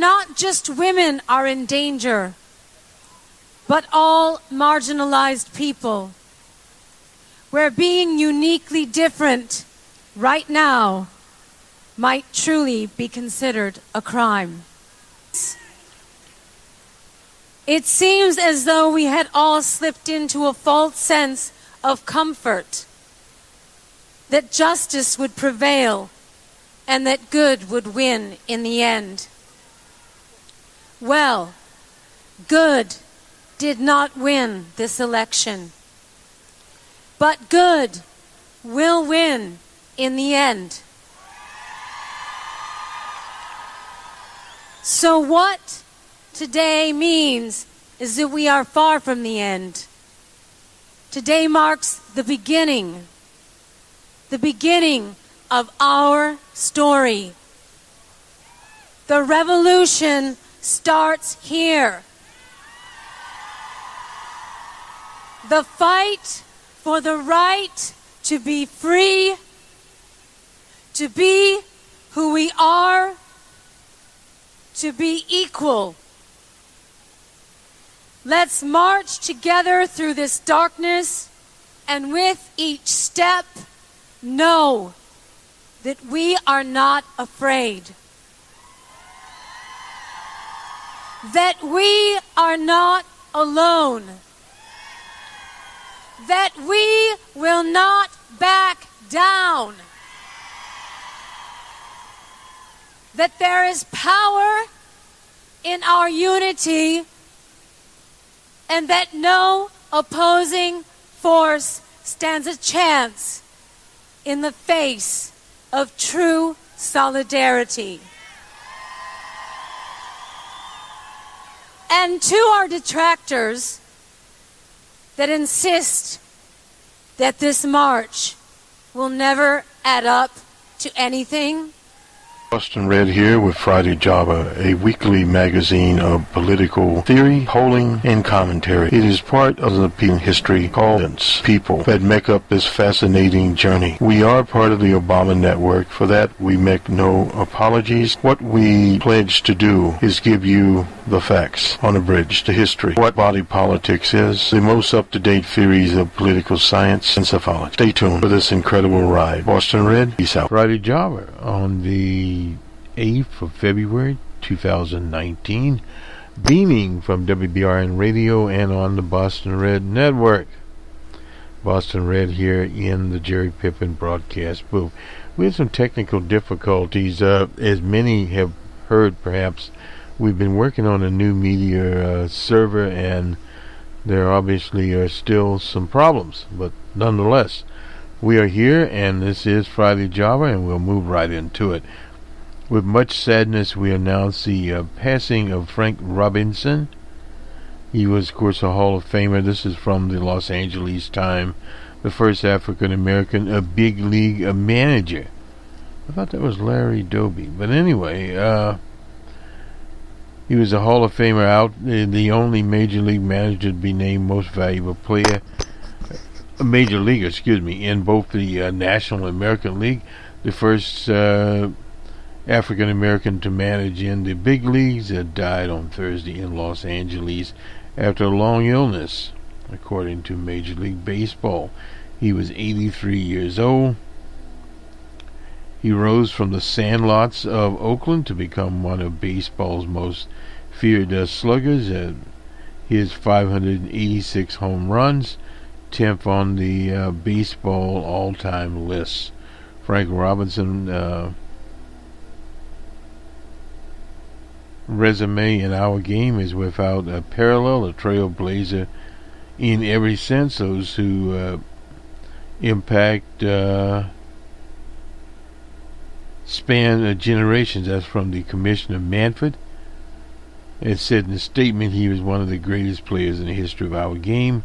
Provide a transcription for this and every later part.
not just women are in danger, but all marginalized people, where being uniquely different right now might truly be considered a crime. It seems as though we had all slipped into a false sense of comfort, that justice would prevail and that good would win in the end. Well, good did not win this election, but good will win in the end. So what today means is that we are far from the end. Today marks the beginning of our story. The revolution starts here. The fight for the right to be free, to be who we are, to be equal. Let's march together through this darkness, and with each step, know that we are not afraid. That we are not alone. That we will not back down. That there is power in our unity, and that no opposing force stands a chance in the face of true solidarity. And to our detractors that insist that this march will never add up to anything, Boston Red here with Friday Java, a weekly magazine of political theory, polling, and commentary. It is part of the history called people that make up this fascinating journey. We are part of the Obama network. For that, we make no apologies. What we pledge to do is give you the facts on a bridge to history. What body politics is, the most up-to-date theories of political science and psephology. Stay tuned for this incredible ride. Boston Red, peace out. Friday Java on the 8th of February 2019, beaming from WBRN Radio and on the Boston Red Network. Boston Red here in the Jerry Pippin broadcast booth. We had some technical difficulties. As many have heard, perhaps, we've been working on a new media server, and there obviously are still some problems, but nonetheless, we are here, and this is Friday Java, and we'll move right into it. With much sadness, we announce the passing of Frank Robinson. He was, of course, a Hall of Famer. This is from the Los Angeles Times, the first African-American big league manager. I thought that was Larry Doby. But anyway, he was a Hall of Famer, the only major league manager to be named most valuable player, major leaguer, in both the National and American League. The first African American to manage in the big leagues died on Thursday in Los Angeles after a long illness, according to Major League Baseball. He was 83 years old. He rose from the sandlots of Oakland to become one of baseball's most feared sluggers. His 586 home runs, 10th on the baseball all-time list. Frank Robinson resume in our game is without a parallel, a trailblazer in every sense. Those who impact span generations. That's from the Commissioner Manfred. It said in the statement he was one of the greatest players in the history of our game.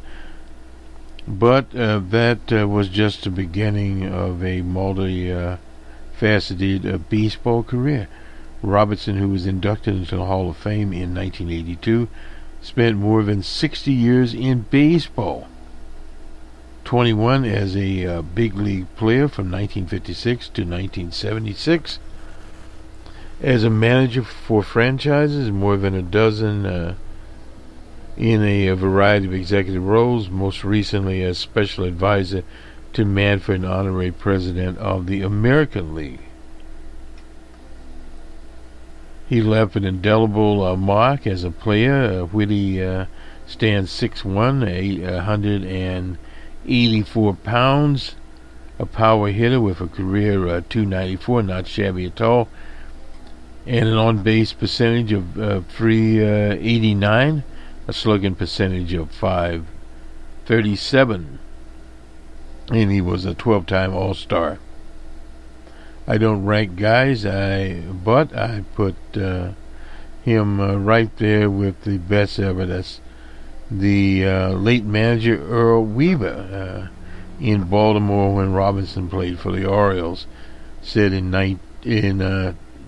But that was just the beginning of a multi-faceted baseball career. Robinson, who was inducted into the Hall of Fame in 1982, spent more than 60 years in baseball. 21 as a big league player from 1956 to 1976. As a manager for franchises, more than a dozen in a variety of executive roles, most recently as special advisor to Manfred, honorary president of the American League. He left an indelible mark as a player. Whitty stands 6'1", 184 pounds, a power hitter with a career 294, not shabby at all, and an on-base percentage of 389, a slugging percentage of 537, and he was a 12-time All-Star. I don't rank guys, but I put him right there with the best ever. That's the late manager Earl Weaver in Baltimore when Robinson played for the Orioles, said in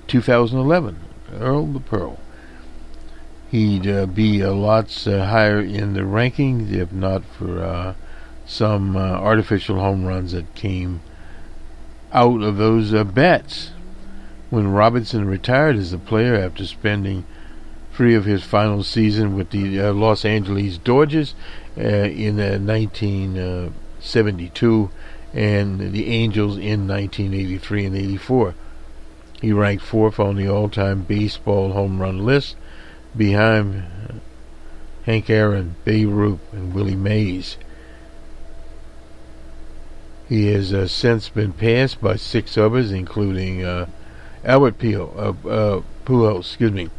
2011, Earl the Pearl. He'd be a lot higher in the rankings if not for some artificial home runs that came out of those bats. When Robinson retired as a player after spending 3 of his final season with the Los Angeles Dodgers in 1972 and the Angels in 1983 and 84. He ranked 4th on the all-time baseball home run list behind Hank Aaron, Babe Ruth, and Willie Mays. He has since been passed by 6 others, including Albert Pujols,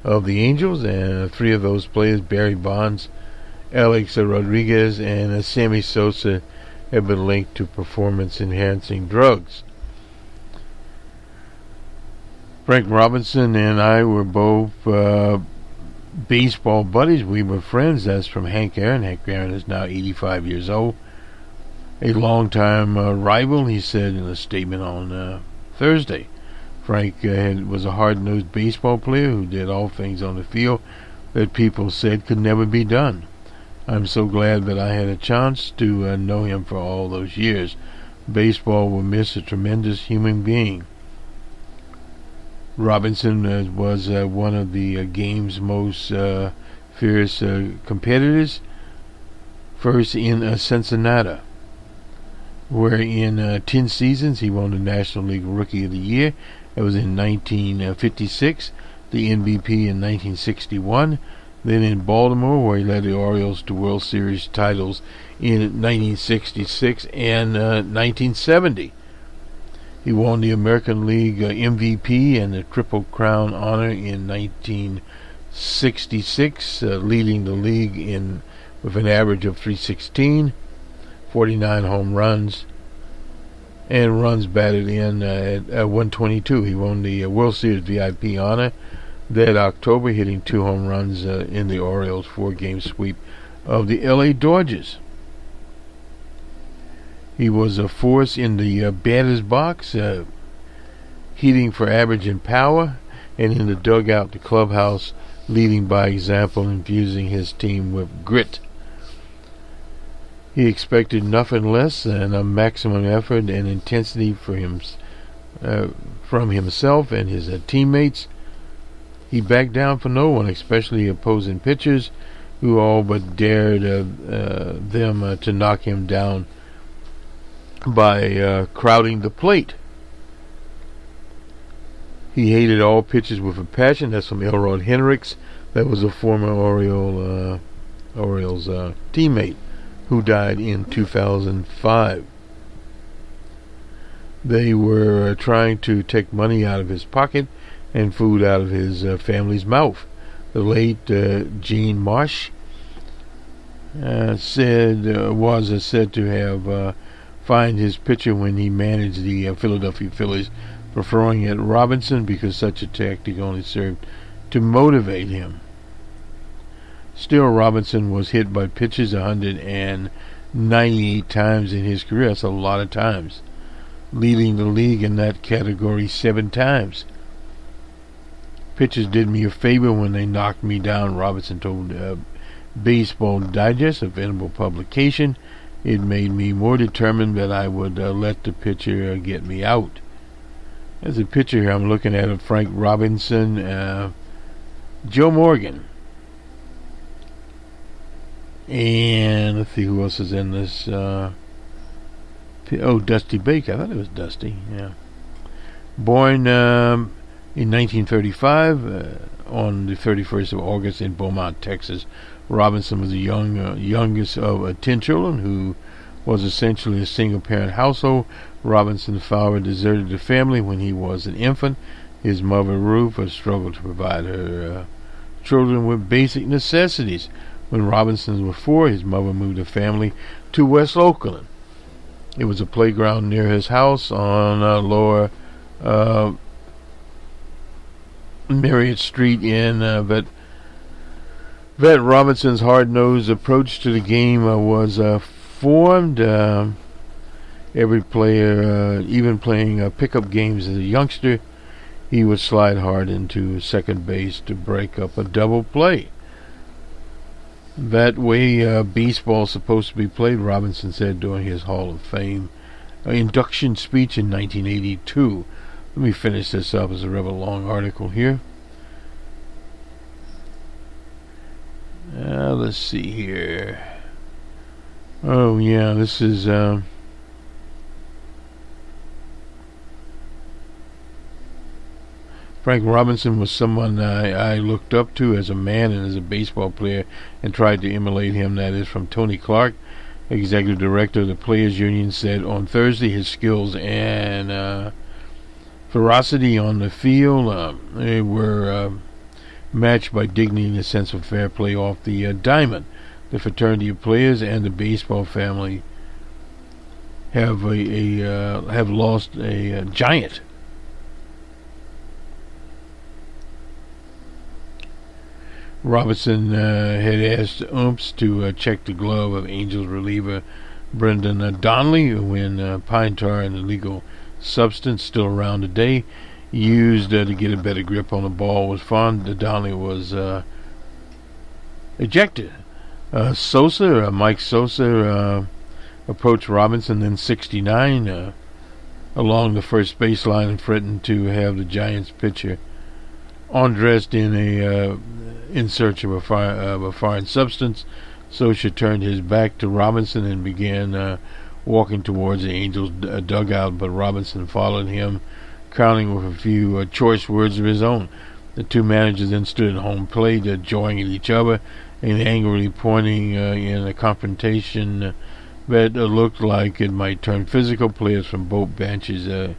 of the Angels, and 3 of those players, Barry Bonds, Alex Rodriguez, and Sammy Sosa, have been linked to performance-enhancing drugs. Frank Robinson and I were both baseball buddies. We were friends. That's from Hank Aaron. Hank Aaron is now 85 years old. A longtime rival, he said in a statement on Thursday. Frank was a hard-nosed baseball player who did all things on the field that people said could never be done. I'm so glad that I had a chance to know him for all those years. Baseball will miss a tremendous human being. Robinson was one of the game's most fierce competitors, first in Cincinnati, where in 10 seasons he won the National League Rookie of the Year. That was in 1956, the MVP in 1961. Then in Baltimore, where he led the Orioles to World Series titles in 1966 and 1970. He won the American League MVP and the Triple Crown honor in 1966, leading the league with an average of 316, 49 home runs, and runs batted in at 122. He won the World Series VIP honor that October, hitting 2 home runs in the Orioles' 4-game sweep of the LA Dodgers. He was a force in the batter's box, hitting for average and power, and in the dugout, the clubhouse, leading by example, infusing his team with grit. He expected nothing less than a maximum effort and intensity from himself and his teammates. He backed down for no one, especially opposing pitchers, who all but dared them to knock him down by crowding the plate. He hated all pitches with a passion. That's from Elrod Hendricks. That was a former Orioles teammate who died in 2005. They were trying to take money out of his pocket and food out of his family's mouth. The late Gene Marsh was said to have fined his pitcher when he managed the Philadelphia Phillies for throwing at Robinson, because such a tactic only served to motivate him. Still, Robinson was hit by pitches 198 times in his career. That's a lot of times, leading the league in that category 7 times. Pitchers did me a favor when they knocked me down, Robinson told Baseball Digest, a venerable publication. It made me more determined that I would let the pitcher get me out. There's a picture here I'm looking at of Frank Robinson, Joe Morgan, and let's see who else is in this. Dusty Baker. I thought it was Dusty. Yeah. Born in 1935 on the 31st of August in Beaumont, Texas. Robinson was the youngest of 10 children who was essentially a single-parent household. Robinson's father deserted the family when he was an infant. His mother, Ruth, has struggled to provide her children with basic necessities. When Robinson was 4, his mother moved the family to West Oakland. It was a playground near his house on Lower Marriott Street in Vet Robinson's hard-nosed approach to the game was formed. Every player, even playing pickup games as a youngster, he would slide hard into second base to break up a double play. That way baseball's supposed to be played, Robinson said during his Hall of Fame induction speech in 1982. Let me finish this up. It's a rather long article here. Let's see here. Oh, yeah, this is... Frank Robinson was someone I looked up to as a man and as a baseball player and tried to emulate him. That is from Tony Clark, executive director of the Players Union, said on Thursday his skills and ferocity on the field they were matched by dignity and a sense of fair play off the diamond. The fraternity of players and the baseball family have lost a giant. Robinson had asked umps to check the glove of Angels reliever Brendan Donnelly when pine tar, an illegal substance still around today, used to get a better grip on the ball, was found. Donnelly was ejected. Mike Sosa approached Robinson, then 69, along the first baseline and threatened to have the Giants pitcher undressed in search of a foreign substance. Sosa turned his back to Robinson and began walking towards the Angels' dugout, but Robinson followed him, crowning with a few choice words of his own. The two managers then stood at home plate, jawing at each other and angrily pointing in a confrontation that looked like it might turn physical. Players from both benches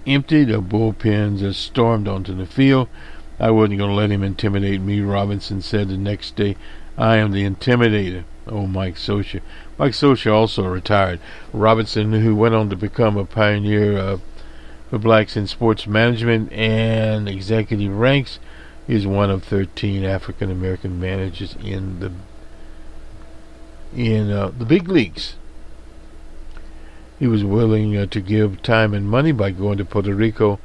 emptied, bullpens stormed onto the field. I wasn't going to let him intimidate me, Robinson said the next day. I am the intimidator. Oh, Mike Sosa. Mike Sosa also retired. Robinson, who went on to become a pioneer for blacks in sports management and executive ranks, is one of 13 African American managers in the big leagues. He was willing to give time and money by going to Puerto Rico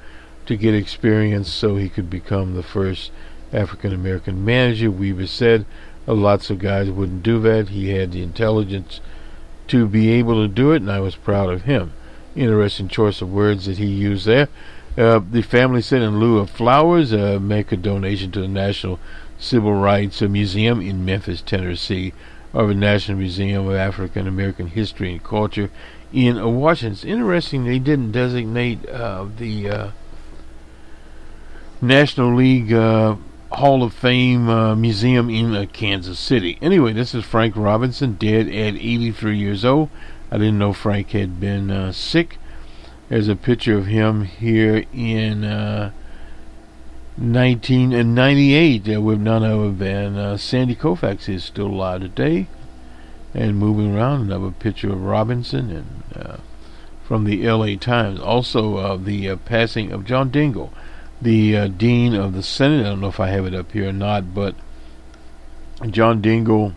to get experience so he could become the first African American manager. Weaver said lots of guys wouldn't do that. He had the intelligence to be able to do it, and I was proud of him. Interesting choice of words that he used there. The family said in lieu of flowers, make a donation to the National Civil Rights Museum in Memphis, Tennessee, or the National Museum of African American History and Culture in Washington. It's interesting they didn't designate the National League Hall of Fame Museum in Kansas City. Anyway, this is Frank Robinson, dead at 83 years old. I didn't know Frank had been sick. There's a picture of him here in 1998 with none other than Sandy Koufax is still alive today and moving around. Another picture of Robinson and from the LA Times. Also the passing of John Dingell, the Dean of the Senate. I don't know if I have it up here or not, but John Dingell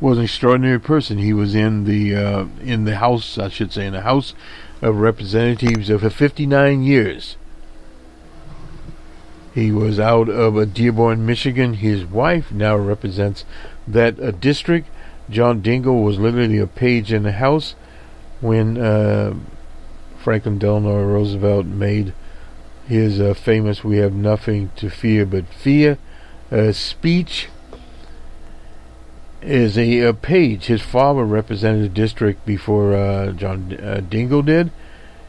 was an extraordinary person. He was in the House, I should say, in the House of Representatives for 59 years. He was out of Dearborn, Michigan. His wife now represents that district. John Dingell was literally a page in the House when Franklin Delano Roosevelt made his famous "We have nothing to fear but fear" speech. Is a page. His father represented the district before John Dingell did,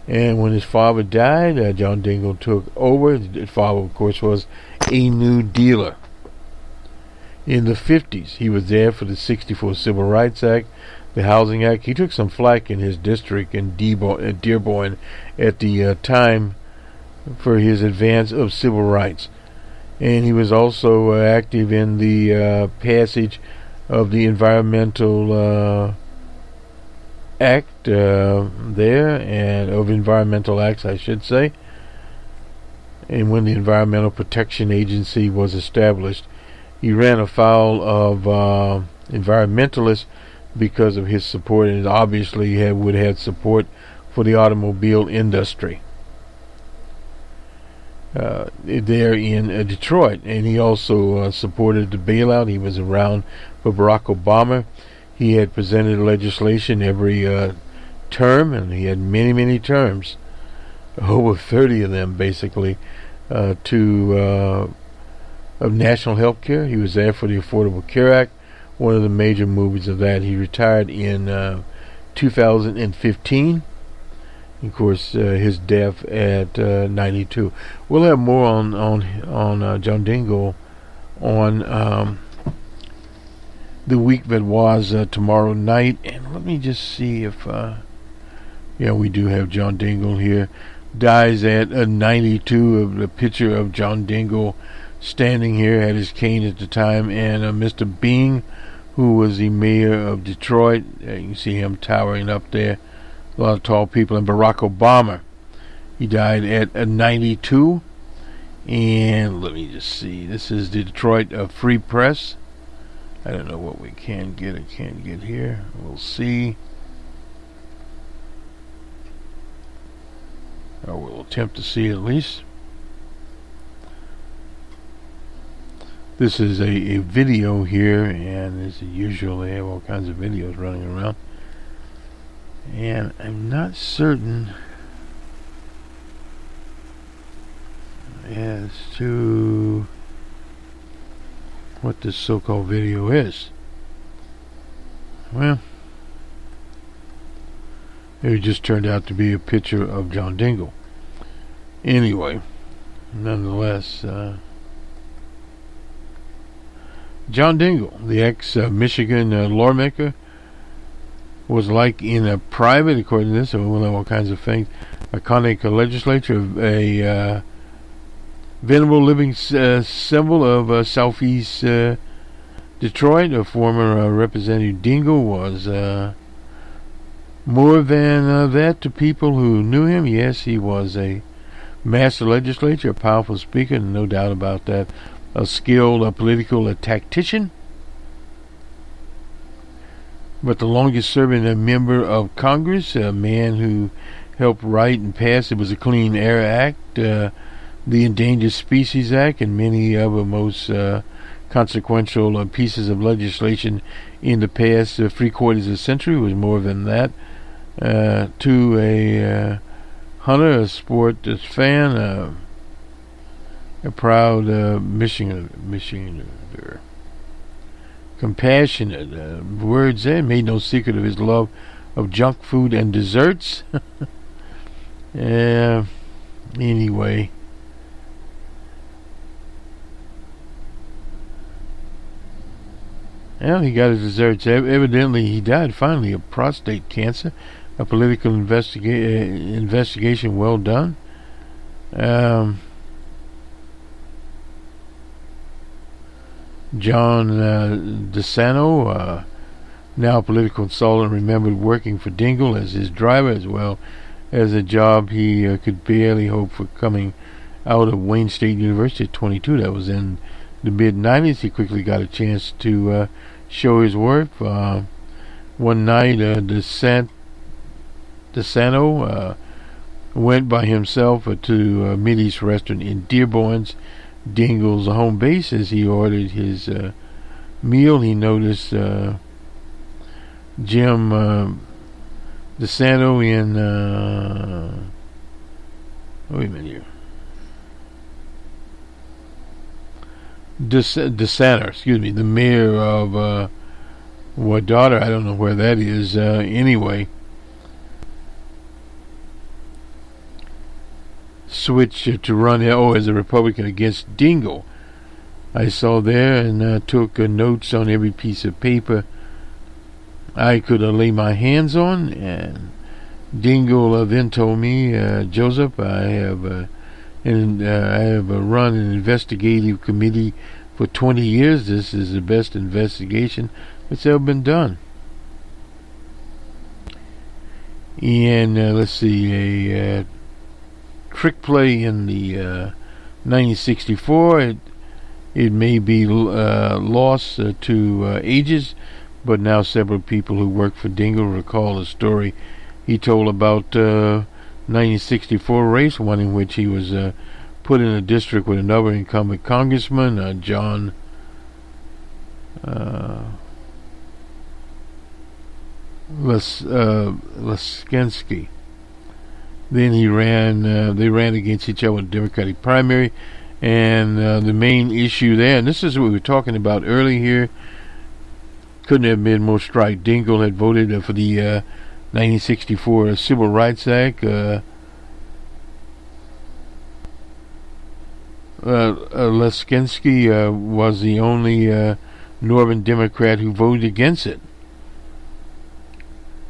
and when his father died, John Dingell took over. His father, of course, was a New Dealer. In the 50s, he was there for the '64 Civil Rights Act, the Housing Act. He took some flack in his district in Dearborn at the time for his advance of civil rights. And he was also active in the passage of the Environmental Act there, and of environmental acts, I should say. And when the Environmental Protection Agency was established, he ran afoul of environmentalists because of his support, and obviously would have support for the automobile industry there in Detroit. And he also supported the bailout. He was around for Barack Obama. He had presented legislation every term, and he had many terms, over 30 of them basically, of national health care. He was there for the Affordable Care Act, one of the major movers of that. He retired in 2015. Of course, his death at 92. We'll have more on John Dingell on the week that was tomorrow night. And let me just see if we do have John Dingell here. Dies at 92. Of the picture of John Dingell standing here, had his cane at the time, and Mr. Bing, who was the mayor of Detroit. You can see him towering up there. A lot of tall people. And Barack Obama, he died at 92. And let me just see. This is the Detroit Free Press. I don't know what we can get or can't get here. We'll see. Or we'll attempt to see at least. This is a video here, and as usual, they have all kinds of videos running around. And I'm not certain as to what this so-called video is. Well, it just turned out to be a picture of John Dingell. Anyway, nonetheless, John Dingell, the ex-Michigan lawmaker, was like in a private, according to this, we'll have all kinds of things, iconic legislature, a venerable living symbol of southeast Detroit. A former Representative Dingell was more than that to people who knew him. Yes, he was a master legislator, a powerful speaker, no doubt about that. A skilled political tactician, but the longest serving member of Congress, a man who helped write and pass, it was a Clean Air Act, the Endangered Species Act, and many other most consequential pieces of legislation in the past 3/4 of a century. Was more than that. To a hunter, a sports fan, a proud Michigander. Compassionate, words there, made no secret of his love of junk food and desserts. Anyway. Well, he got his desserts. Evidently, he died finally of prostate cancer. A political investigation well done. John DeSano, now a political consultant, remembered working for Dingell as his driver, as well as a job he could barely hope for coming out of Wayne State University at 22. That was in the mid-90s. He quickly got a chance to show his worth. One night, DeSano went by himself to a Mideast restaurant in Dearborn's, Dingell's home base. As he ordered his meal, he noticed Jim DeSanto in wait a minute here. DeSanto, excuse me, the mayor of Wadata, I don't know where that is. Anyway, switched to run as a Republican against Dingell. I saw there and took notes on every piece of paper I could lay my hands on. And Dingell then told me, Joseph, I have run an investigative committee for 20 years. This is the best investigation that's ever been done. And let's see, a trick play in the 1964. It may be lost to ages, but now several people who worked for Dingell recall a story he told about 1964 race, one in which he was put in a district with another incumbent congressman, John Leskensky. Then they ran against each other in the Democratic primary, and the main issue there, and this is what we were talking about earlier here, couldn't have been more strike. Dingell had voted for the 1964 Civil Rights Act. Leskensky was the only Northern Democrat who voted against it.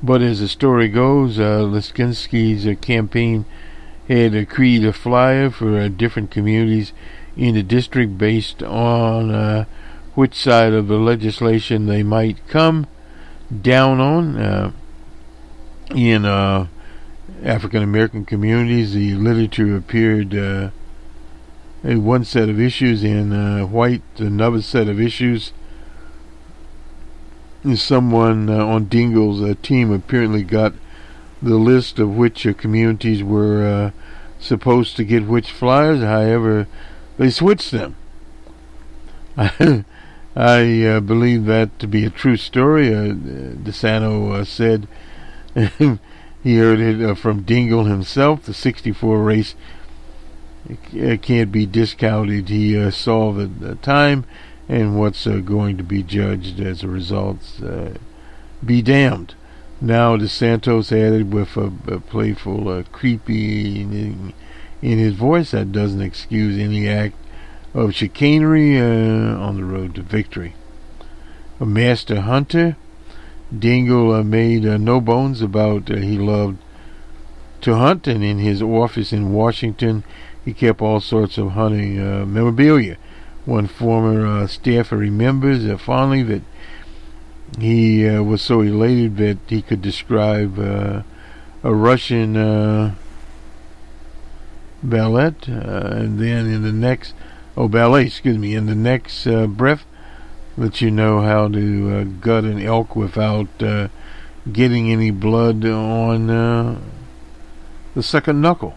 But as the story goes, Leskensky's campaign had created a flyer for different communities in the district based on which side of the legislation they might come down on. In African American communities, the literature appeared one set of issues, in white another set of issues. Someone on Dingell's team apparently got the list of which communities were supposed to get which flyers. However, they switched them. I believe that to be a true story. DeSanto said he heard it from Dingell himself. The 64 race can't be discounted. He saw the time and what's going to be judged as a result. Be damned. Now DeSantos added with a playful creepy in his voice, that doesn't excuse any act of chicanery on the road to victory. A master hunter, Dingell made no bones about he loved to hunt, and in his office in Washington he kept all sorts of hunting memorabilia. One former staffer remembers fondly that he was so elated that he could describe a Russian ballet, and then in the next breath, let you know how to gut an elk without getting any blood on the second knuckle.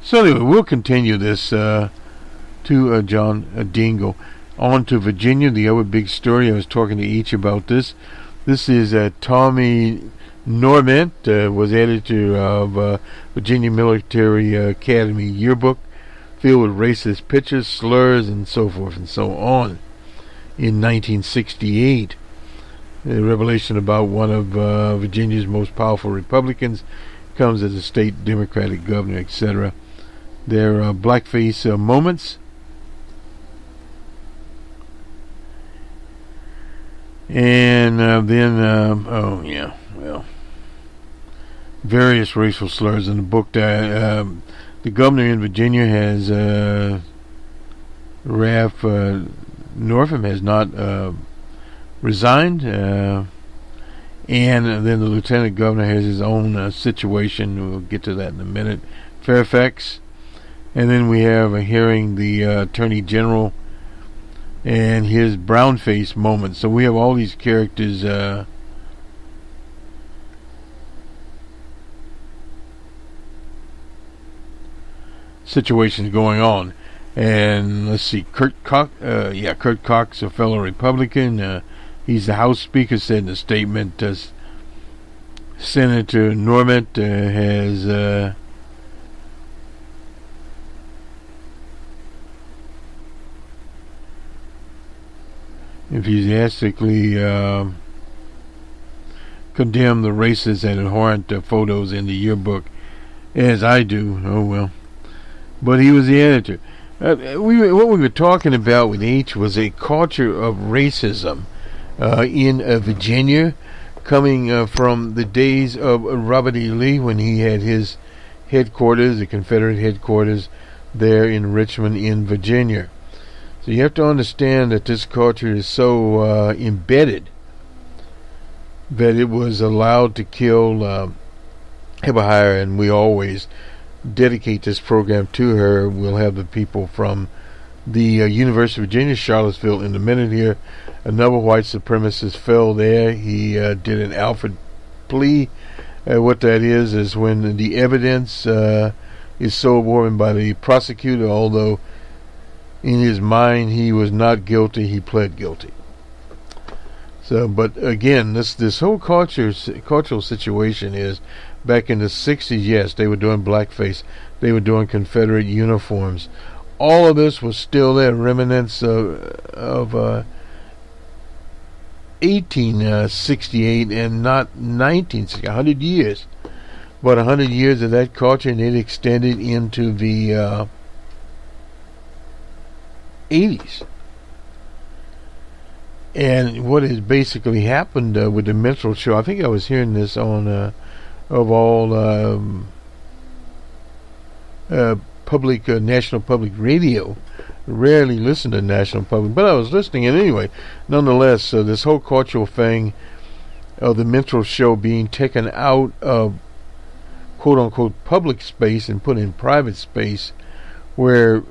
So anyway, we'll continue this to John Dingell. On to Virginia, the other big story. I was talking to each about this. This is Tommy Normant, was editor of Virginia Military Academy yearbook, filled with racist pictures, slurs, and so forth and so on. In 1968, a revelation about one of Virginia's most powerful Republicans comes as a state Democratic governor, etc. There are blackface moments. And then, various racial slurs in the book. The governor in Virginia has, Ralph Northam, has not resigned. And then the lieutenant governor has his own situation. We'll get to that in a minute. Fairfax. And then we have a hearing the attorney general and his brownface moment. So we have all these characters situations going on. And let's see, Kurt Cox, a fellow Republican, he's the House Speaker, said in a statement, Senator Normant has enthusiastically condemned the racist and abhorrent photos in the yearbook, as I do. Oh well. But he was the editor. What we were talking about with H was a culture of racism in Virginia, coming from the days of Robert E. Lee, when he had his headquarters, the Confederate headquarters, there in Richmond in Virginia. So you have to understand that this culture is so embedded that it was allowed to kill Hebehire, and we always dedicate this program to her. We'll have the people from the University of Virginia, Charlottesville, in a minute here. Another white supremacist fell there. He did an Alfred plea. What that is when the evidence is so overwhelming by the prosecutor, although in his mind he was not guilty, he pled guilty. So, but again, this whole cultural situation is, back in the 60s, yes, they were doing blackface. They were doing Confederate uniforms. All of this was still there, remnants of 1868 and not 1960, 100 years. But 100 years of that culture, and it extended into the 80s. And what has basically happened with the minstrel show, I think I was hearing this on of all public national public radio. Rarely listen to national public, but I was listening, and anyway, nonetheless, this whole cultural thing of the minstrel show being taken out of quote unquote public space and put in private space, where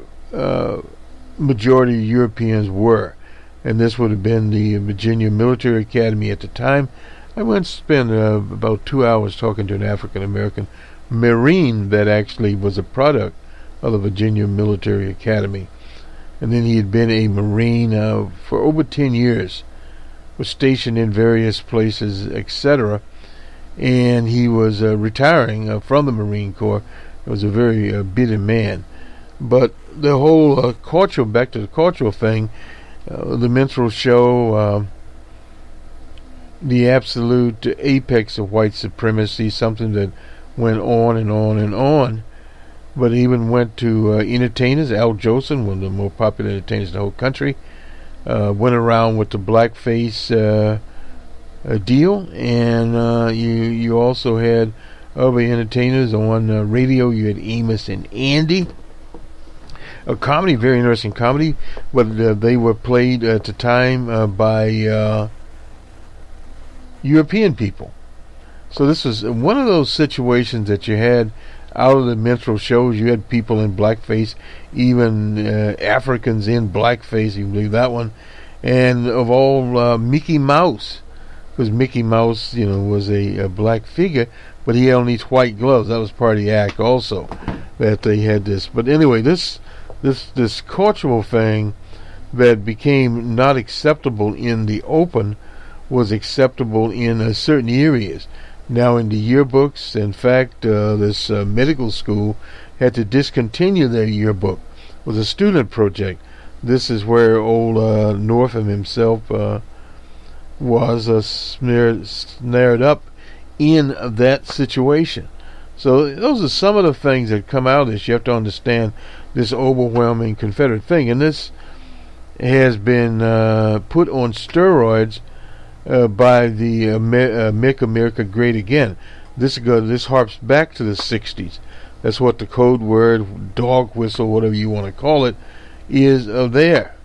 majority of Europeans were. And this would have been the Virginia Military Academy at the time. I went to spend about 2 hours talking to an African-American Marine that actually was a product of the Virginia Military Academy. And then he had been a Marine for over 10 years, was stationed in various places, etc. And he was retiring from the Marine Corps. He was a very bitter man. But the whole cultural, back to the cultural thing, the minstrel show, the absolute apex of white supremacy, something that went on and on and on. But it even went to entertainers. Al Jolson, one of the more popular entertainers in the whole country, went around with the blackface deal. And you also had other entertainers on radio. You had Amos and Andy. A comedy, very interesting comedy, but they were played at the time by European people. So this was one of those situations that you had out of the minstrel shows. You had people in blackface, even Africans in blackface, you can believe that one. And of all, Mickey Mouse, because Mickey Mouse, was a black figure, but he only needs white gloves. That was part of the act also, that they had this. But anyway, this cultural thing that became not acceptable in the open was acceptable in certain areas. Now in the yearbooks, in fact, this medical school had to discontinue their yearbook. It was a student project. This is where old Northam himself was snared up in that situation. So those are some of the things that come out of this. You have to understand this overwhelming Confederate thing, and this has been put on steroids by the Make America Great Again. This harps back to the 60s. That's what the code word, dog whistle, whatever you want to call it, is there.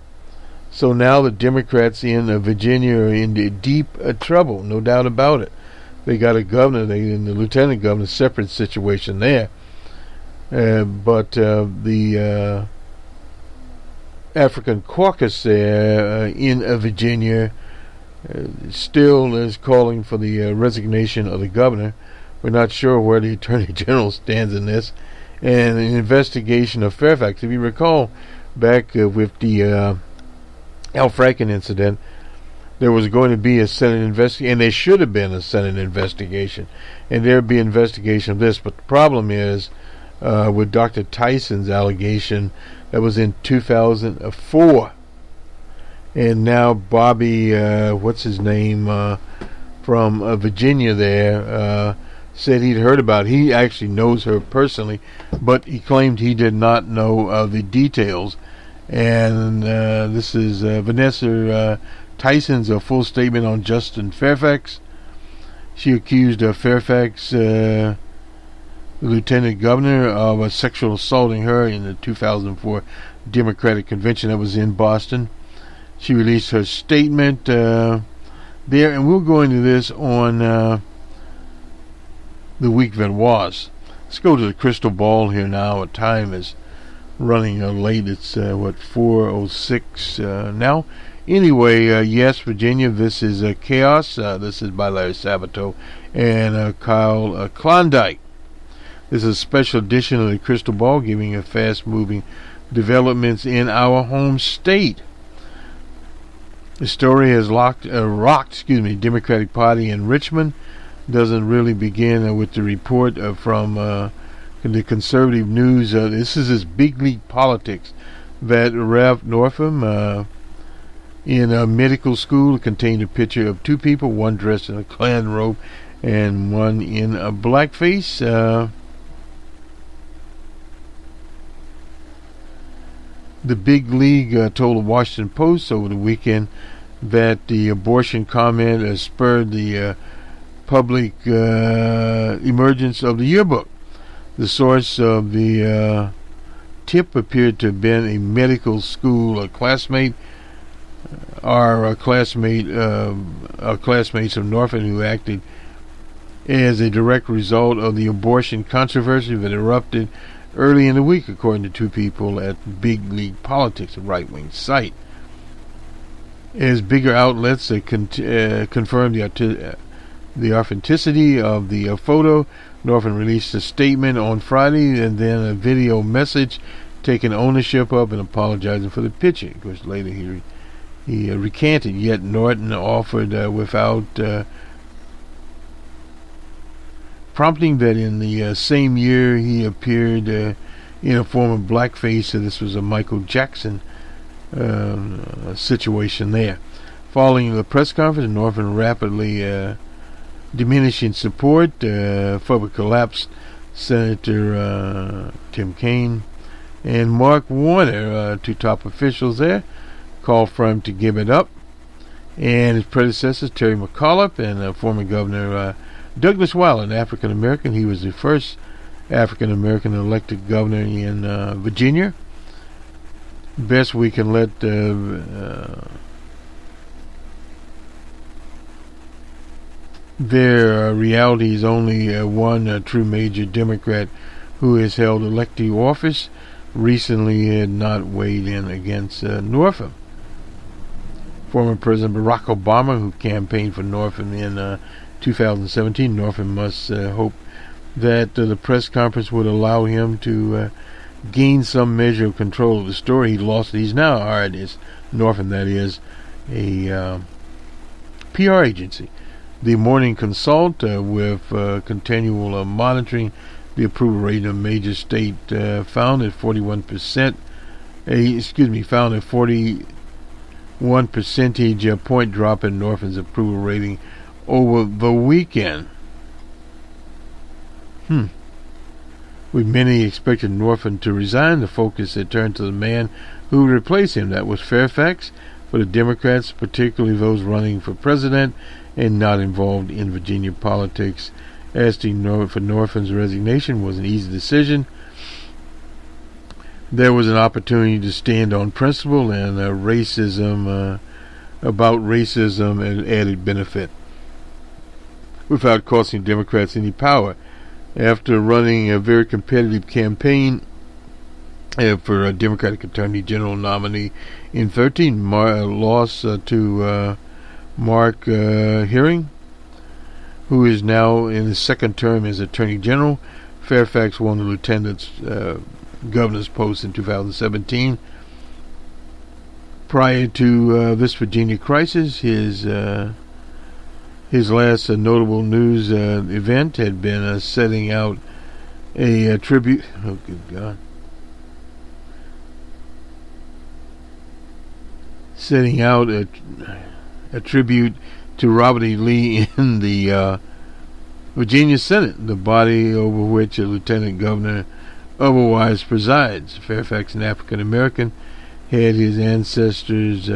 So now the Democrats in Virginia are in deep trouble, no doubt about it. They got a governor, and the lieutenant governor, separate situation there. But the African caucus there in Virginia still is calling for the resignation of the governor. We're not sure where the Attorney General stands in this. And an investigation of Fairfax. If you recall, back with the Al Franken incident, there was going to be a Senate investigation, and there should have been a Senate investigation, and there'd be an investigation of this. But the problem is with Dr. Tyson's allegation that was in 2004, and now Bobby, what's his name, from Virginia there, said he'd heard about it. He actually knows her personally, but he claimed he did not know the details. And this is Vanessa Tyson's full statement on Justin Fairfax. She accused Fairfax, the lieutenant governor, of sexual assaulting her in the 2004 Democratic convention that was in Boston. She released her statement there, and we'll go into this on the week that was. Let's go to the crystal ball here now. Time is running late. It's 4:06 now. Anyway, yes, Virginia, this is Chaos. This is by Larry Sabato and Kyle Klondike. This is a special edition of the Crystal Ball, giving you fast-moving developments in our home state. The story has rocked Democratic Party in Richmond. Doesn't really begin with the report from the conservative news. This is big league politics that Rev Northam in a medical school contained a picture of two people, one dressed in a Klan robe and one in a blackface. The big league told the Washington Post over the weekend that the abortion comment spurred the public emergence of the yearbook. The source of the tip appeared to have been a medical school classmate, our classmates of Norfolk, who acted as a direct result of the abortion controversy that erupted early in the week, according to two people at Big League Politics, a right-wing site. As bigger outlets confirmed the authenticity of the photo, Northam released a statement on Friday and then a video message taking ownership of and apologizing for the picture. Of course, later he recanted, yet Norton offered without prompting that in the same year he appeared in a form of blackface. So this was a Michael Jackson situation there. Following the press conference, Northam rapidly diminishing support for the collapsed Senator Tim Kaine and Mark Warner, two top officials there, called for him to give it up. And his predecessors, Terry McAuliffe and former Governor Douglas Wilder, an African American. He was the first African American elected governor in Virginia. Best we can let their reality is only one true major Democrat who has held elective office recently had not weighed in against Northam. Former President Barack Obama, who campaigned for Northam in 2017, Northam must hope that the press conference would allow him to gain some measure of control of the story. He lost it. He's now hired as Northam, that is, a PR agency. The Morning Consult, with continual monitoring the approval rating of major state, found at 41%. Found a 41 percentage point drop in Northam's approval rating over the weekend. With many expected Northam to resign, the focus had turned to the man who would replace him. That was Fairfax. For the Democrats, particularly those running for president and not involved in Virginia politics, asking for Northam's resignation was an easy decision. There was an opportunity to stand on principle and racism and added benefit without costing Democrats any power. After running a very competitive campaign for a Democratic Attorney General nominee in 2013, lost to Mark Herring, who is now in his second term as Attorney General. Fairfax won the Lieutenant's governor's post in 2017. Prior to this Virginia crisis, his last notable news event had been setting out a tribute. Oh, good God! Setting out a tribute to Robert E. Lee in the Virginia Senate, the body over which a lieutenant governor otherwise presides. Fairfax, an African American, had his ancestors'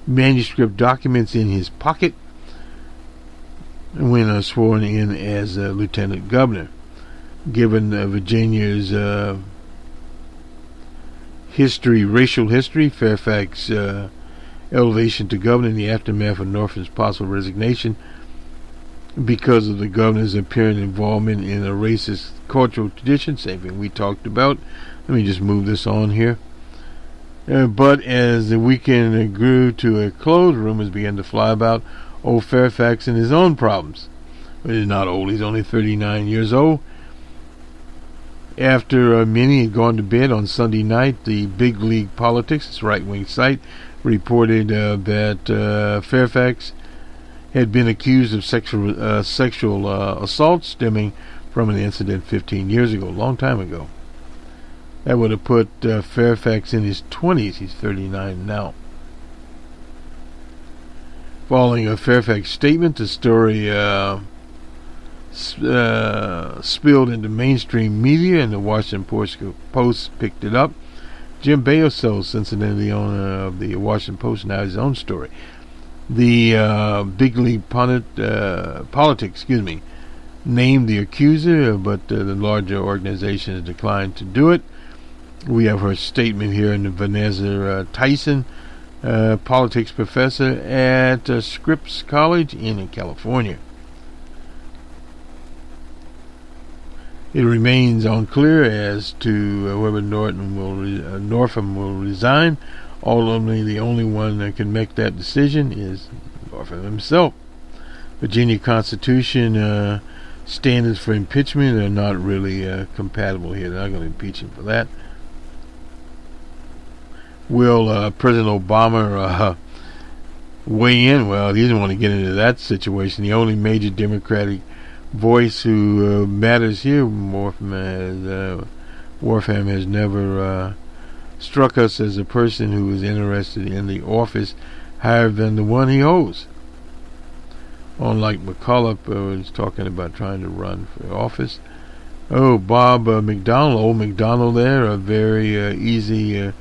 manuscript documents in his pocket when sworn in as lieutenant governor. Given Virginia's racial history, Fairfax' elevation to governor in the aftermath of Northam's possible resignation because of the governor's apparent involvement in a racist cultural tradition, same thing we talked about. Let me just move this on here. But as the weekend grew to a close, rumors began to fly about old Fairfax and his own problems. But he's not old, he's only 39 years old. After many had gone to bed on Sunday night, the Big League Politics, its right-wing site, reported that Fairfax had been accused of sexual assault stemming from an incident 15 years ago, a long time ago. That would have put Fairfax in his 20s. He's 39 now. Following a Fairfax statement, the story spilled into mainstream media, and the Washington Post picked it up. Jim Beoso, incidentally the owner of the Washington Post, now his own story. The Big League Politics, named the accuser, but the larger organization has declined to do it. We have her statement here in Vanessa Tyson, politics professor at Scripps College in California. It remains unclear as to whether Northam will resign. Ultimately, the only one that can make that decision is Northam himself. Virginia Constitution standards for impeachment are not really compatible here. They're not going to impeach him for that. Will President Obama weigh in? Well, he doesn't want to get into that situation. The only major Democratic voice who matters here, Wortham has never struck us as a person who is interested in the office higher than the one he holds. Unlike McCullough, who's talking about trying to run for office. Oh, Bob McDonnell, old McDonnell there, a very easy,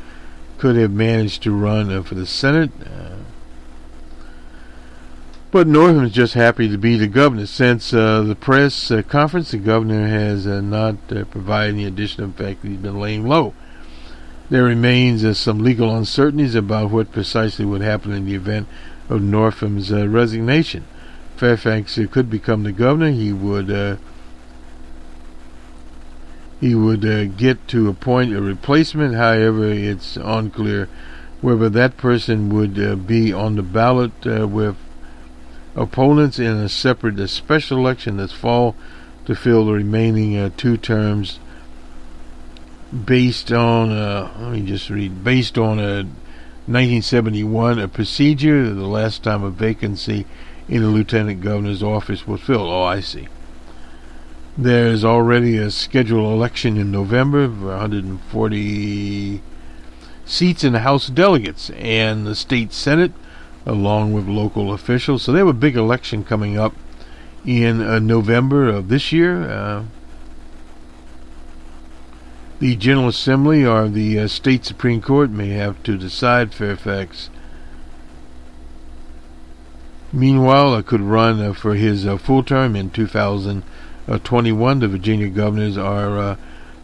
could have managed to run for the Senate. But Northam's just happy to be the governor. Since the press conference, the governor has not provided any additional. In fact, he's been laying low. There remains some legal uncertainties about what precisely would happen in the event of Northam's resignation. Fairfax could become the governor. He would get to appoint a replacement. However, it's unclear whether that person would be on the ballot with opponents in a separate special election this fall to fill the remaining 2 terms based on based on a 1971 a procedure, the last time a vacancy in the lieutenant governor's office was filled. Oh, I see. There's already a scheduled election in November for 140 seats in the House of Delegates and the state Senate, along with local officials. So they have a big election coming up in November of this year. The General Assembly or the State Supreme Court may have to decide Fairfax. Meanwhile, could run for his full term in 2021. The Virginia governors are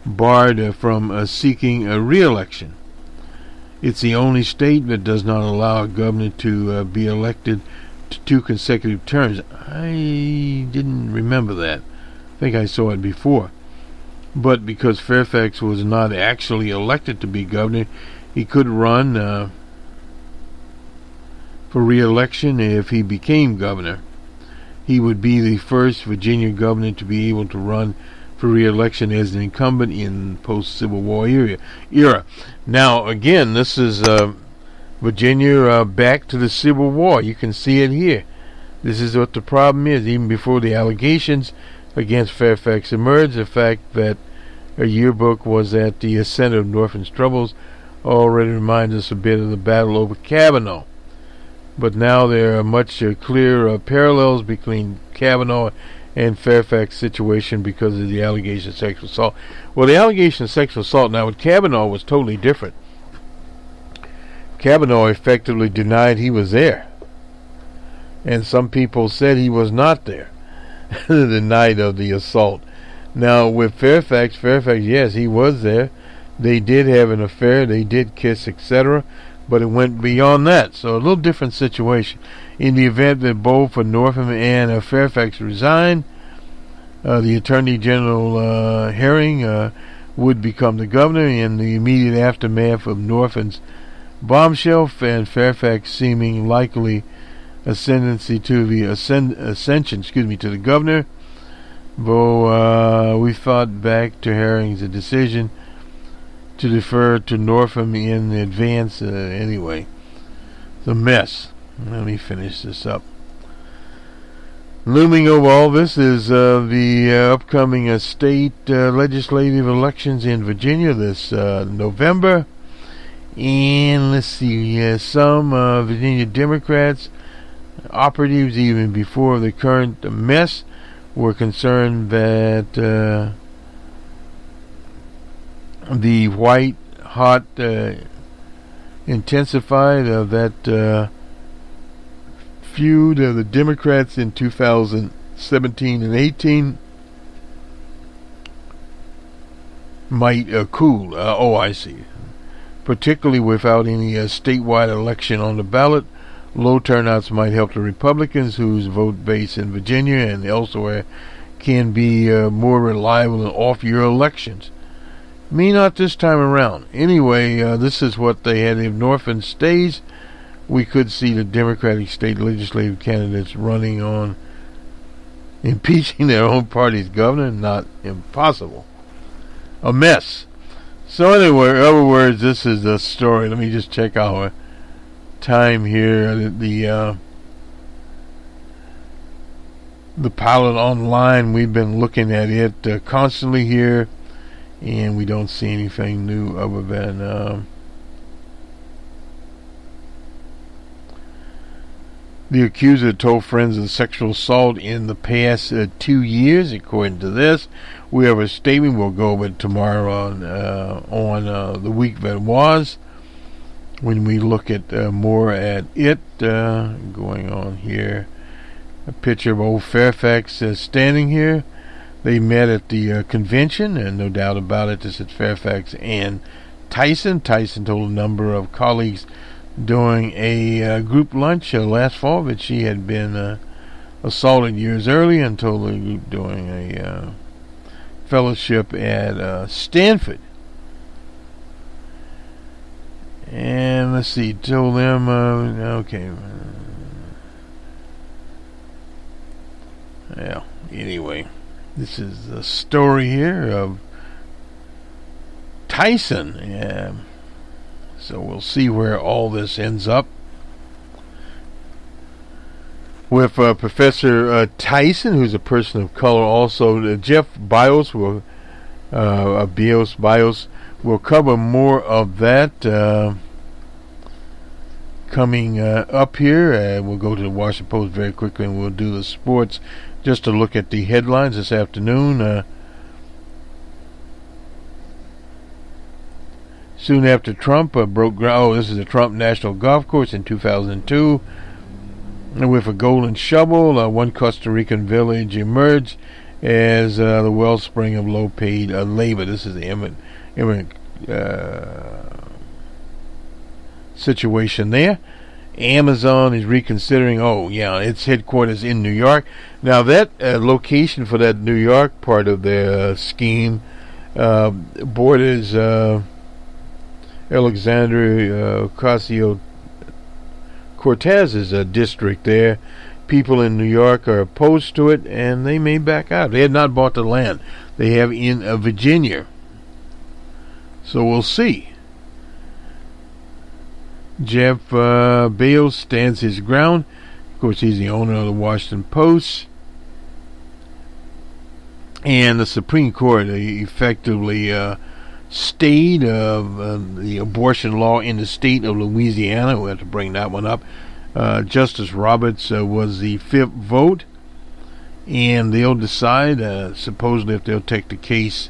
barred from seeking a re-election. It's the only state that does not allow a governor to be elected to 2 consecutive terms. I didn't remember that. I think I saw it before. But because Fairfax was not actually elected to be governor, he could run for re-election if he became governor. He would be the first Virginia governor to be able to run for re-election as an incumbent in post-Civil War era. Now, again, this is Virginia back to the Civil War. You can see it here. This is what the problem is. Even before the allegations against Fairfax emerged, the fact that a yearbook was at the center of Norfolk's troubles already reminds us a bit of the battle over Kavanaugh. But now there are much clearer parallels between Kavanaugh and Fairfax situation because of the allegation of sexual assault. Well, the allegation of sexual assault now with Kavanaugh was totally different. Kavanaugh effectively denied he was there. And some people said he was not there the night of the assault. Now with Fairfax, yes, he was there. They did have an affair, they did kiss, etc., but it went beyond that. So a little different situation. In the event that both Northam and Fairfax resigned, the Attorney General Herring would become the governor in the immediate aftermath of Northam's bombshell and Fairfax seeming likely ascension to the governor. Though we thought back to Herring's decision to defer to Northam in advance. Anyway, the mess. Let me finish this up. Looming over all this is the upcoming state legislative elections in Virginia this November. And let's see, some Virginia Democrats, operatives even before the current mess, were concerned that the white hot intensified of that feud of the Democrats in 2017 and 18 might cool. I see. Particularly without any statewide election on the ballot, low turnouts might help the Republicans, whose vote base in Virginia and elsewhere can be more reliable in off-year elections. Me not this time around. Anyway, this is what they had. If Northam stays, we could see the Democratic state legislative candidates running on impeaching their own party's governor. Not impossible. A mess. So anyway, in other words, this is the story. Let me just check our time here. The pilot online, we've been looking at it constantly here, and we don't see anything new other than the accuser told friends of sexual assault in the past 2 years. According to this, we have a statement. We'll go over it tomorrow on the week that was, when we look at more at it. Going on here, a picture of old Fairfax standing here. They met at the convention, and no doubt about it, this is Fairfax and Tyson. Tyson told a number of colleagues during a group lunch last fall that she had been assaulted years earlier, and told the group during a fellowship at Stanford. And let's see, told them, okay. Yeah, anyway, this is the story here of Tyson. So we'll see where all this ends up. With Professor Tyson, who's a person of color, also Jeff Bios will will cover more of that coming up here. We'll go to the Washington Post very quickly, and we'll do the sports just to look at the headlines this afternoon. Soon after Trump broke ground, this is the Trump National Golf Course in 2002. With a golden shovel, one Costa Rican village emerged as the wellspring of low-paid labor. This is the immigrant situation there. Amazon is reconsidering, its headquarters in New York. Now that location for that New York part of their scheme borders Alexandria Ocasio-Cortez's district there, people in New York are opposed to it, and they may back out. They had not bought the land. They have in Virginia. So we'll see. Jeff Bezos stands his ground. Of course, he's the owner of the Washington Post. And the Supreme Court effectively stayed the abortion law in the state of Louisiana. We have to bring that one up. Justice Roberts was the fifth vote. And they'll decide, supposedly, if they'll take the case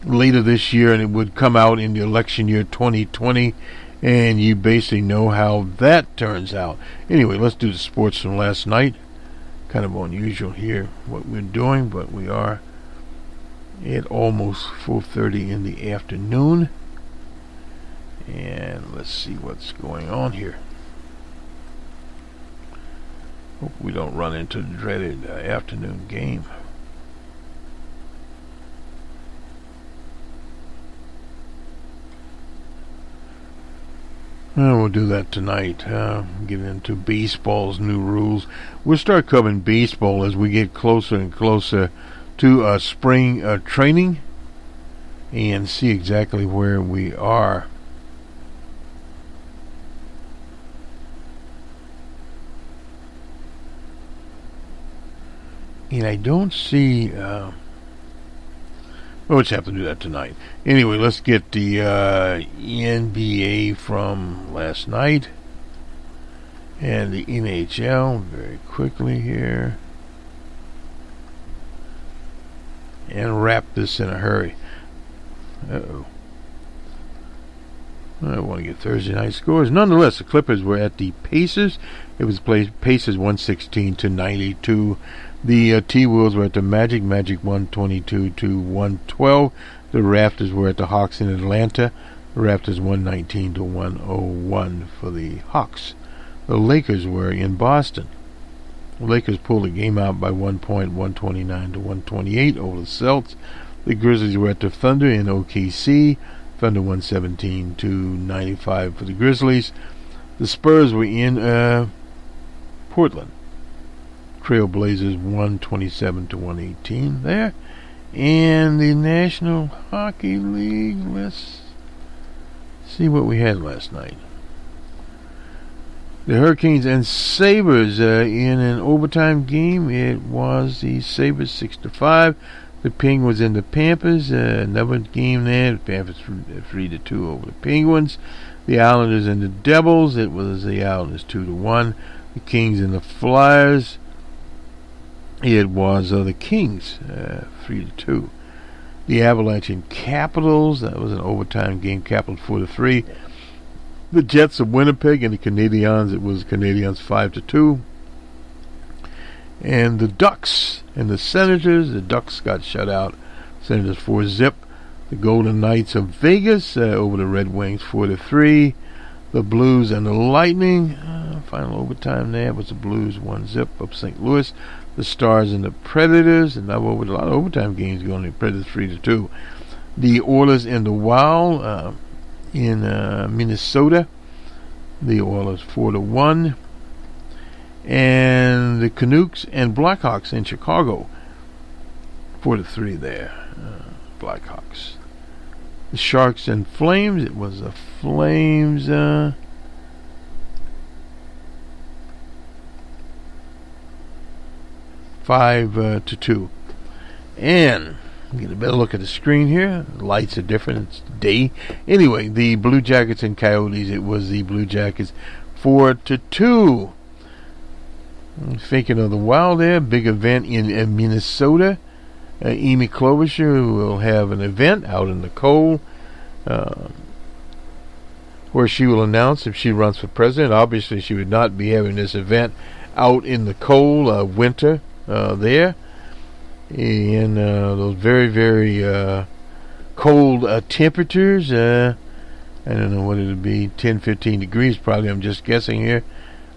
later this year, and it would come out in the election year 2020, and you basically know how that turns out. Anyway, let's do the sports from last night. Kind of unusual here what we're doing, but we are at almost 4:30 in the afternoon, and let's see what's going on here. Hope we don't run into the dreaded afternoon game. We'll do that tonight. Get into baseball's new rules. We'll start covering baseball as we get closer and closer to spring training and see exactly where we are. And I don't see... we'll just have to do that tonight. Anyway, let's get the NBA from last night and the NHL very quickly here, and wrap this in a hurry. I want to get Thursday night scores. Nonetheless, the Clippers were at the Pacers. It was Pacers 116-92. The T-Wolves were at the Magic 122-112. The Raptors were at the Hawks in Atlanta. The Raptors 119-101 for the Hawks. The Lakers were in Boston. The Lakers pulled the game out by 1 point, 129-128 over the Celtics. The Grizzlies were at the Thunder in OKC. Thunder 117-95 for the Grizzlies. The Spurs were in Portland. Trail Blazers 127-118 there. And the National Hockey League, let's see what we had last night. The Hurricanes and Sabres in an overtime game. It was the Sabres 6-5. The Penguins and the Panthers. Another game there. The Panthers 3-2 over the Penguins. The Islanders and the Devils. It was the Islanders 2-1. The Kings and the Flyers. It was the Kings 3-2. The Avalanche and Capitals. That was an overtime game. Capitals 4-3. The Jets of Winnipeg and the Canadiens. It was Canadiens 5-2. And the Ducks and the Senators. The Ducks got shut out. Senators 4-0. The Golden Knights of Vegas over the Red Wings 4-3. The Blues and the Lightning. Final overtime there was the Blues 1-0 up St. Louis. The Stars and the Predators. And now over a lot of overtime games going. The Predators 3-2. The Oilers and the Wild in Minnesota. The Oilers 4-1. And the Canucks and Blackhawks in Chicago 4-3 there. Blackhawks. The Sharks and Flames. It was the Flames 5-2. And get a better look at the screen here. The lights are different. It's day. Anyway, the Blue Jackets and Coyotes. It was the Blue Jackets 4-2. Thinking of the Wild there. Big event in Minnesota. Amy Klobuchar will have an event out in the cold where she will announce if she runs for president. Obviously, she would not be having this event out in the cold winter there. In those very, very cold temperatures. I don't know what it would be, 10, 15 degrees probably. I'm just guessing here.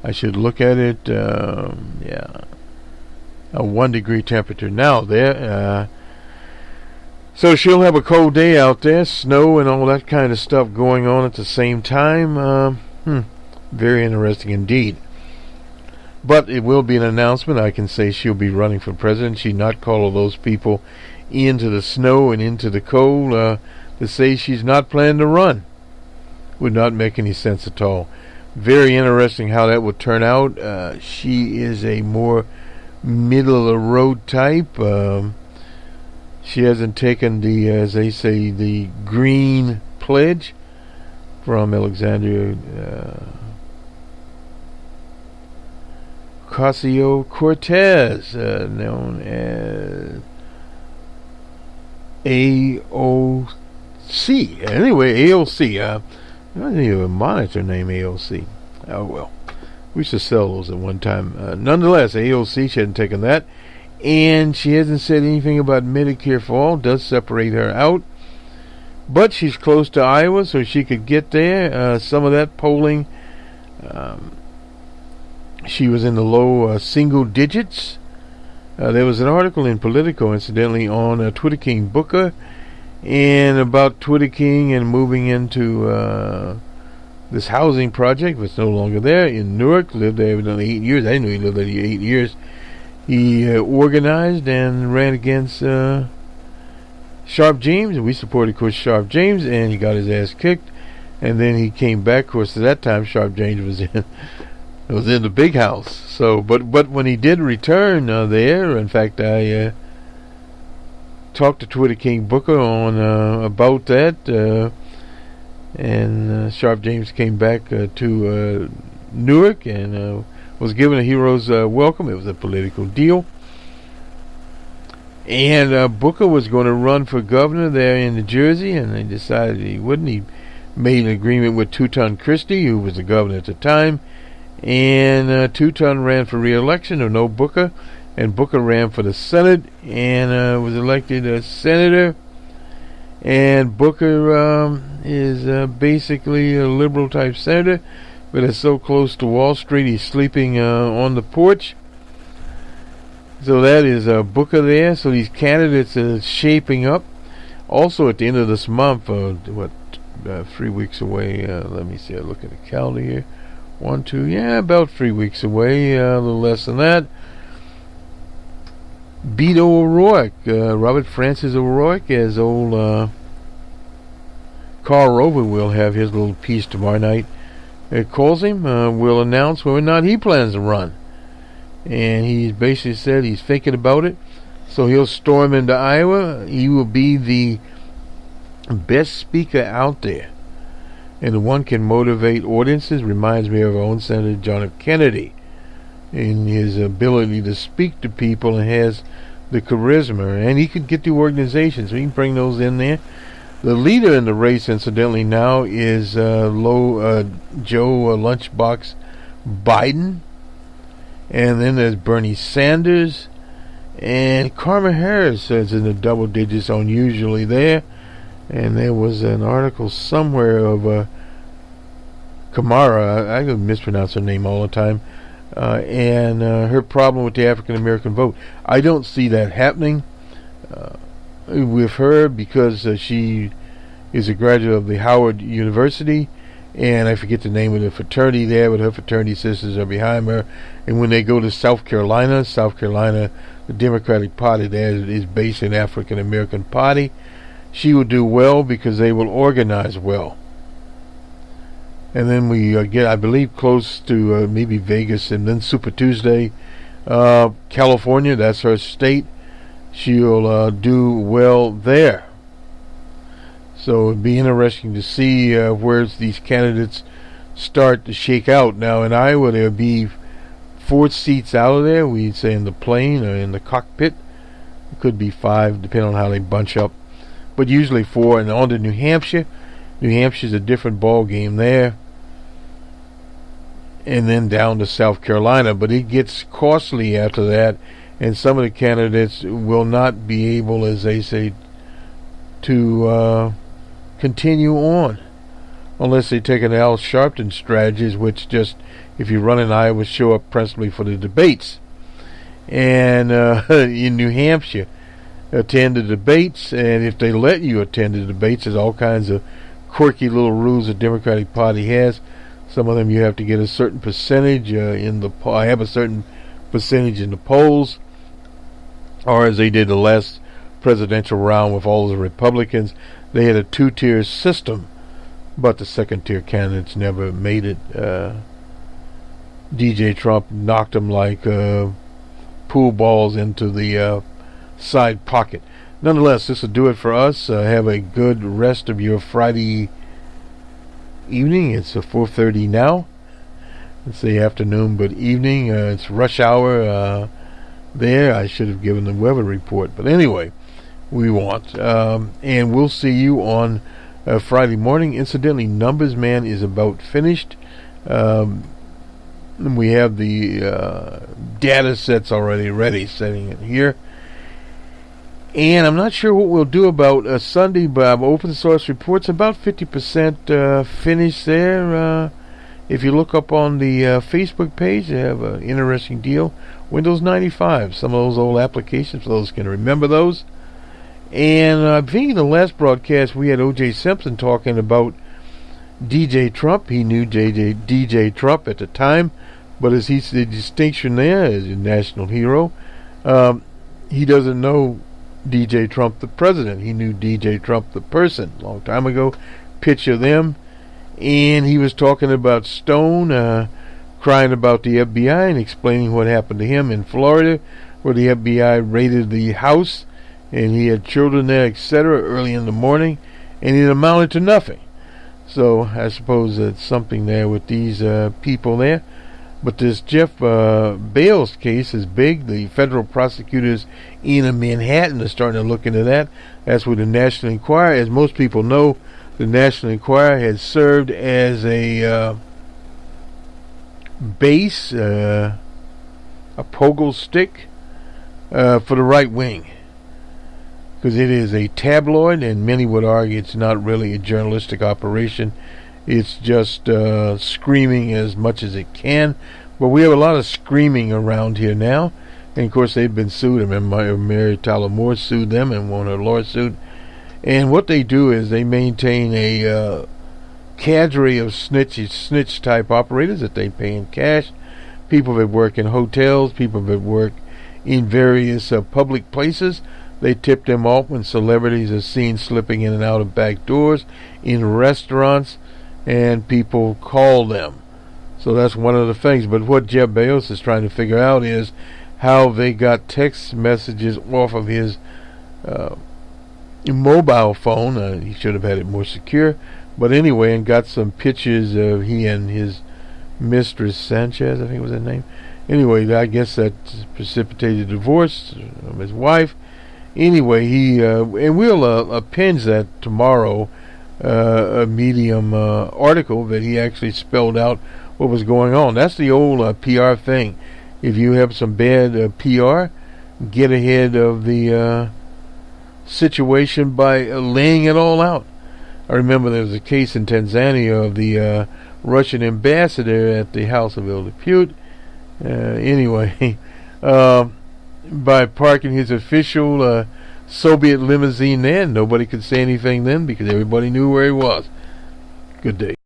I should look at it. Yeah, a 1 degree temperature now there. So she'll have a cold day out there, snow and all that kind of stuff going on at the same time. Very interesting indeed. But it will be an announcement. I can say she'll be running for president. She'd not call all those people into the snow and into the cold to say she's not planning to run. Would not make any sense at all. Very interesting how that would turn out. She is a more middle of the road type. She hasn't taken the, as they say, the green pledge from Alexandria Ocasio-Cortez, known as AOC. Anyway, AOC. I didn't even monitor name AOC. Oh well, we used to sell those at one time. Nonetheless, AOC, she hadn't taken that, and she hasn't said anything about Medicare for all. Does separate her out, but she's close to Iowa, so she could get there. Some of that polling, she was in the low single digits. There was an article in Politico, incidentally, on Twitter King Booker, and about Twitter King and moving into this housing project that's no longer there in Newark. Lived there evidently 8 years. I didn't know he lived there 8 years. He organized and ran against Sharp James, and we supported, of course, Sharp James, and he got his ass kicked. And then he came back. Of course, at that time, Sharp James was in the big house. So, but when he did return there, in fact, I talked to Twitter King Booker on about that, and Sharp James came back to Newark and was given a hero's welcome. It was a political deal, and Booker was going to run for governor there in New Jersey, and they decided he wouldn't. He made an agreement with Two-Ton Christie, who was the governor at the time, and Two-Ton ran for re-election, or no Booker, and Booker ran for the Senate and was elected a senator. And Booker is basically a liberal type senator, but is so close to Wall Street he's sleeping on the porch. So that is Booker there. So these candidates are shaping up. Also at the end of this month, 3 weeks away, let me see, I look at the calendar here. 1, 2, about 3 weeks away, a little less than that. Beto O'Rourke, Robert Francis O'Rourke, as old Karl Rover will have his little piece tomorrow night. It calls him, will announce whether or not he plans to run. And he's basically said he's thinking about it. So he'll storm into Iowa. He will be the best speaker out there. And the one can motivate audiences. Reminds me of our own Senator John F. Kennedy in his ability to speak to people, and has the charisma, and he could get the organizations, so he can bring those in there. The leader in the race, incidentally, now is Joe Lunchbox Biden, and then there's Bernie Sanders, and Kamala Harris is in the double digits, unusually there. And there was an article somewhere of Kamala, I mispronounce her name all the time, and her problem with the African American vote. I don't see that happening with her, because she is a graduate of the Howard University, and I forget the name of the fraternity there, but her fraternity sisters are behind her. And when they go to South Carolina, the Democratic Party there is based in African American Party. She will do well because they will organize well. And then we get, I believe, close to maybe Vegas, and then Super Tuesday, California, that's her state. She'll do well there. So it'd be interesting to see where these candidates start to shake out. Now in Iowa, there'll be 4 seats out of there. We'd say in the plane or in the cockpit. It could be 5, depending on how they bunch up. But usually 4. And on to New Hampshire. New Hampshire's a different ball game there. And then down to South Carolina. But it gets costly after that. And some of the candidates will not be able, as they say, to continue on. Unless they take an Al Sharpton strategy, which just, if you run in Iowa, show up principally for the debates. And in New Hampshire, attend the debates, and if they let you attend the debates, there's all kinds of quirky little rules the Democratic Party has. Some of them you have to get a certain percentage in the. I have a certain percentage in the polls, or as they did the last presidential round with all the Republicans, they had a two-tier system, but the second-tier candidates never made it. DJ Trump knocked them like pool balls into the side pocket. Nonetheless, this will do it for us. Have a good rest of your Friday evening. It's 4:30 now. It's the afternoon, but evening. It's rush hour there. I should have given the weather report. But anyway, we won't. And we'll see you on Friday morning. Incidentally, Numbers Man is about finished. We have the data sets already ready, setting it here. And I'm not sure what we'll do about Sunday, but open source reports about 50% finished there. If you look up on the Facebook page, they have an interesting deal. Windows 95, some of those old applications, for those can remember those. And I think in the last broadcast we had O.J. Simpson talking about DJ Trump. He knew DJ Trump at the time, but as he's the distinction there as a national hero, he doesn't know DJ Trump the president. He knew DJ Trump the person a long time ago. Picture them. And he was talking about Stone crying about the FBI and explaining what happened to him in Florida, where the FBI raided the house and he had children there, etc., early in the morning, and it amounted to nothing. So I suppose it's something there with these people there. But this Jeff Bales case is big. The federal prosecutors in Manhattan are starting to look into that. That's with the National Enquirer. As most people know, the National Enquirer has served as a base, a pogo stick for the right wing. Because it is a tabloid, and many would argue it's not really a journalistic operation. It's just screaming as much as it can. But we have a lot of screaming around here now. And of course they've been sued. I remember Mary Tyler Moore sued them and won her lawsuit. And what they do is they maintain a cadre of snitch type operators that they pay in cash. People that work in hotels, people that work in various public places. They tip them off when celebrities are seen slipping in and out of back doors, in restaurants, and people call them. So that's one of the things. But what Jeff Bezos is trying to figure out is how they got text messages off of his mobile phone. He should have had it more secure. But anyway, and got some pictures of he and his mistress, Sanchez, I think was her name. Anyway, I guess that precipitated divorce of his wife. Anyway, he and we'll append that tomorrow, a Medium article that he actually spelled out what was going on. That's the old PR thing. If you have some bad PR, get ahead of the situation by laying it all out. I remember there was a case in Tanzania of the Russian ambassador at the House of Ill Repute. Anyway, by parking his official Soviet limousine there, nobody could say anything then because everybody knew where he was. Good day.